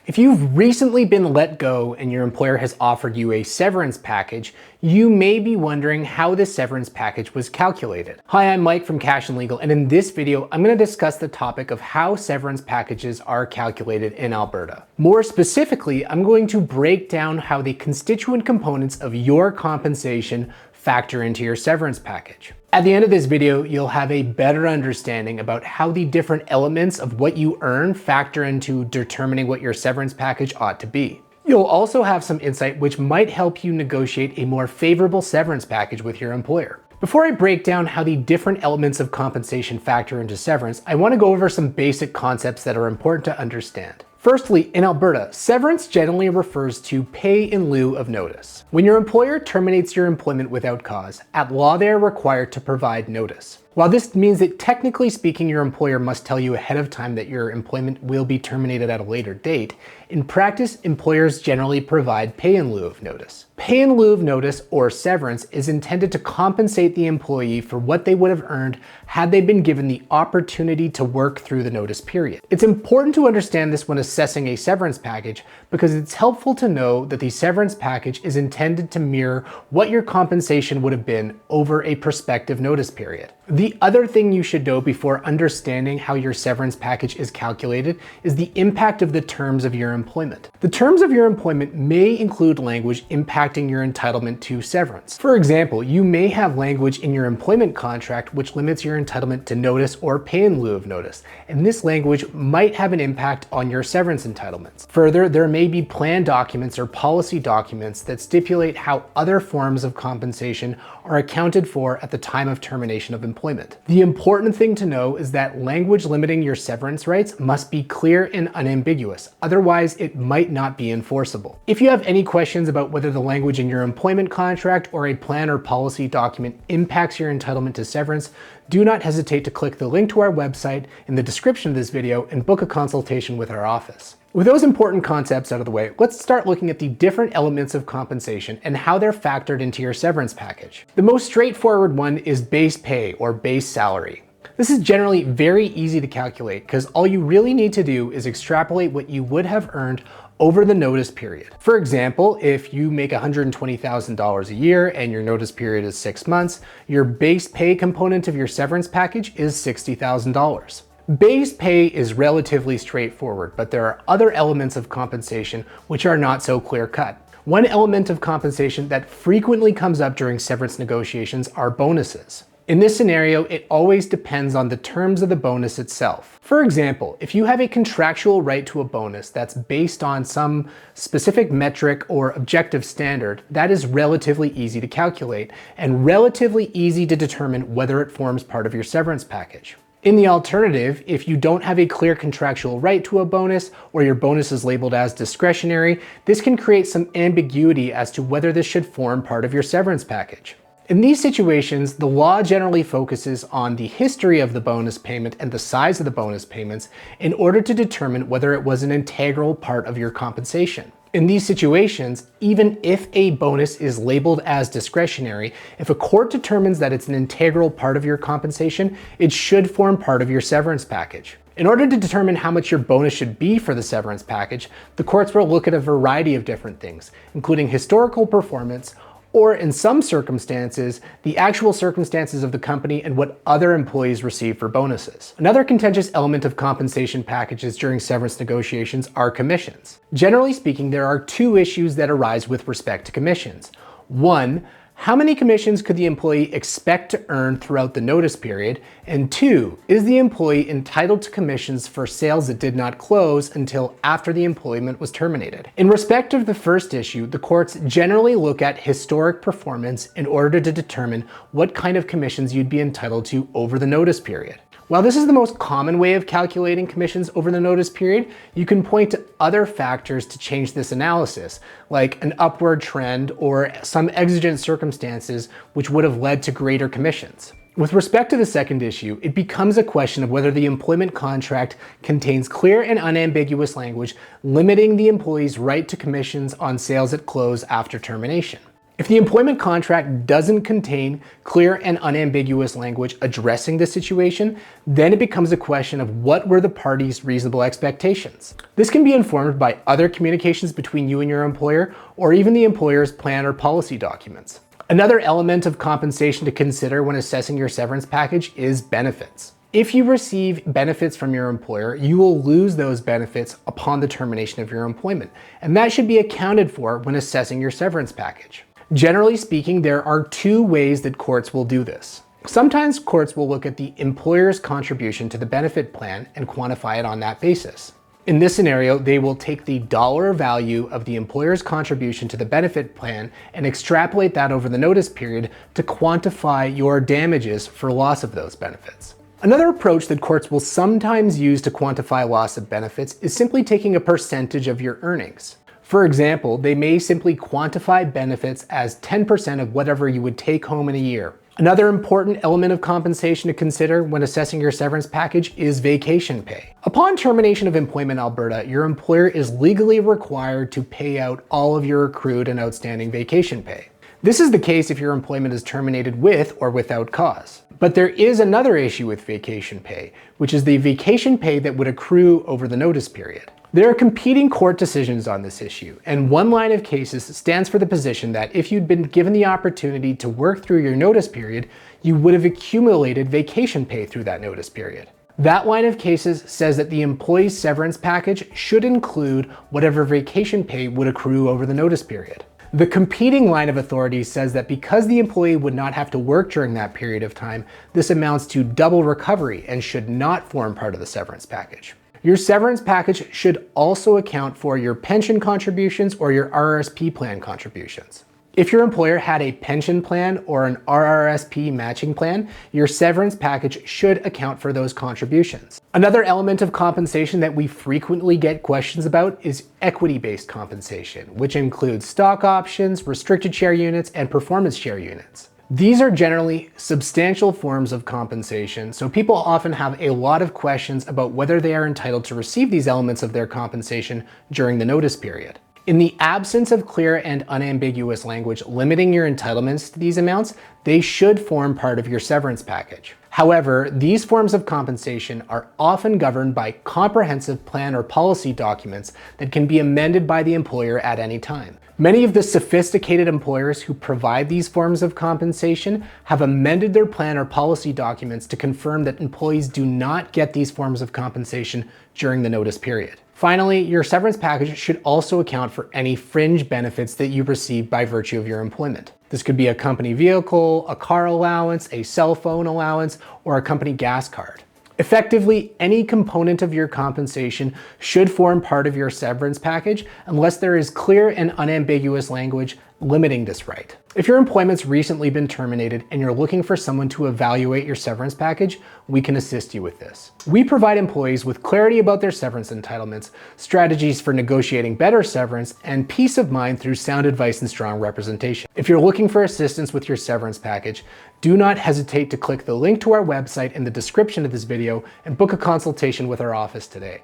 If you've recently been let go and your employer has offered you a severance package, you may be wondering how this severance package was calculated. Hi, I'm Mike from Cash and Legal, and in this video, I'm going to discuss the topic of how severance packages are calculated in Alberta. More specifically, I'm going to break down how the constituent components of your compensation factor into your severance package. At the end of this video, you'll have a better understanding about how the different elements of what you earn factor into determining what your severance package ought to be. You'll also have some insight which might help you negotiate a more favorable severance package with your employer. Before I break down how the different elements of compensation factor into severance, I want to go over some basic concepts that are important to understand. Firstly, in Alberta, severance generally refers to pay in lieu of notice. When your employer terminates your employment without cause, at law they are required to provide notice. While this means that technically speaking your employer must tell you ahead of time that your employment will be terminated at a later date, in practice employers generally provide pay in lieu of notice. Pay in lieu of notice, or severance, is intended to compensate the employee for what they would have earned had they been given the opportunity to work through the notice period. It's important to understand this when assessing a severance package because it's helpful to know that the severance package is intended to mirror what your compensation would have been over a prospective notice period. The other thing you should know before understanding how your severance package is calculated is the impact of the terms of your employment. The terms of your employment may include language impacting your entitlement to severance. For example, you may have language in your employment contract which limits your entitlement to notice or pay in lieu of notice, and this language might have an impact on your severance entitlements. Further, there may be plan documents or policy documents that stipulate how other forms of compensation are accounted for at the time of termination of employment. The important thing to know is that language limiting your severance rights must be clear and unambiguous, otherwise it might not be enforceable. If you have any questions about whether the language in your employment contract or a plan or policy document impacts your entitlement to severance, do not hesitate to click the link to our website in the description of this video and book a consultation with our office. With those important concepts out of the way, let's start looking at the different elements of compensation and how they're factored into your severance package. The most straightforward one is base pay or base salary. This is generally very easy to calculate because all you really need to do is extrapolate what you would have earned over the notice period. For example, if you make $120,000 a year and your notice period is 6 months, your base pay component of your severance package is $60,000. Base pay is relatively straightforward, but there are other elements of compensation which are not so clear-cut. One element of compensation that frequently comes up during severance negotiations are bonuses. In this scenario, it always depends on the terms of the bonus itself. For example, if you have a contractual right to a bonus that's based on some specific metric or objective standard, that is relatively easy to calculate and relatively easy to determine whether it forms part of your severance package. In the alternative, if you don't have a clear contractual right to a bonus or your bonus is labeled as discretionary, this can create some ambiguity as to whether this should form part of your severance package. In these situations, the law generally focuses on the history of the bonus payment and the size of the bonus payments in order to determine whether it was an integral part of your compensation. In these situations, even if a bonus is labeled as discretionary, if a court determines that it's an integral part of your compensation, it should form part of your severance package. In order to determine how much your bonus should be for the severance package, the courts will look at a variety of different things, including historical performance, or in some circumstances, the actual circumstances of the company and what other employees receive for bonuses. Another contentious element of compensation packages during severance negotiations are commissions. Generally speaking, there are two issues that arise with respect to commissions. One, how many commissions could the employee expect to earn throughout the notice period? And two, is the employee entitled to commissions for sales that did not close until after the employment was terminated? In respect of the first issue, the courts generally look at historic performance in order to determine what kind of commissions you'd be entitled to over the notice period. While this is the most common way of calculating commissions over the notice period, you can point to other factors to change this analysis, like an upward trend or some exigent circumstances which would have led to greater commissions. With respect to the second issue, it becomes a question of whether the employment contract contains clear and unambiguous language limiting the employee's right to commissions on sales at close after termination. If the employment contract doesn't contain clear and unambiguous language addressing the situation, then it becomes a question of what were the parties' reasonable expectations. This can be informed by other communications between you and your employer, or even the employer's plan or policy documents. Another element of compensation to consider when assessing your severance package is benefits. If you receive benefits from your employer, you will lose those benefits upon the termination of your employment, and that should be accounted for when assessing your severance package. Generally speaking, there are two ways that courts will do this. Sometimes courts will look at the employer's contribution to the benefit plan and quantify it on that basis. In this scenario, they will take the dollar value of the employer's contribution to the benefit plan and extrapolate that over the notice period to quantify your damages for loss of those benefits. Another approach that courts will sometimes use to quantify loss of benefits is simply taking a percentage of your earnings. For example, they may simply quantify benefits as 10% of whatever you would take home in a year. Another important element of compensation to consider when assessing your severance package is vacation pay. Upon termination of employment in Alberta, your employer is legally required to pay out all of your accrued and outstanding vacation pay. This is the case if your employment is terminated with or without cause. But there is another issue with vacation pay, which is the vacation pay that would accrue over the notice period. There are competing court decisions on this issue, and one line of cases stands for the position that if you'd been given the opportunity to work through your notice period, you would have accumulated vacation pay through that notice period. That line of cases says that the employee's severance package should include whatever vacation pay would accrue over the notice period. The competing line of authority says that because the employee would not have to work during that period of time, this amounts to double recovery and should not form part of the severance package. Your severance package should also account for your pension contributions or your RRSP plan contributions. If your employer had a pension plan or an RRSP matching plan, your severance package should account for those contributions. Another element of compensation that we frequently get questions about is equity-based compensation, which includes stock options, restricted share units, and performance share units. These are generally substantial forms of compensation, so people often have a lot of questions about whether they are entitled to receive these elements of their compensation during the notice period. In the absence of clear and unambiguous language limiting your entitlements to these amounts, they should form part of your severance package. However, these forms of compensation are often governed by comprehensive plan or policy documents that can be amended by the employer at any time. Many of the sophisticated employers who provide these forms of compensation have amended their plan or policy documents to confirm that employees do not get these forms of compensation during the notice period. Finally, your severance package should also account for any fringe benefits that you receive by virtue of your employment. This could be a company vehicle, a car allowance, a cell phone allowance, or a company gas card. Effectively, any component of your compensation should form part of your severance package unless there is clear and unambiguous language limiting this right. If your employment's recently been terminated and you're looking for someone to evaluate your severance package, we can assist you with this. We provide employees with clarity about their severance entitlements, strategies for negotiating better severance, and peace of mind through sound advice and strong representation. If you're looking for assistance with your severance package, do not hesitate to click the link to our website in the description of this video and book a consultation with our office today.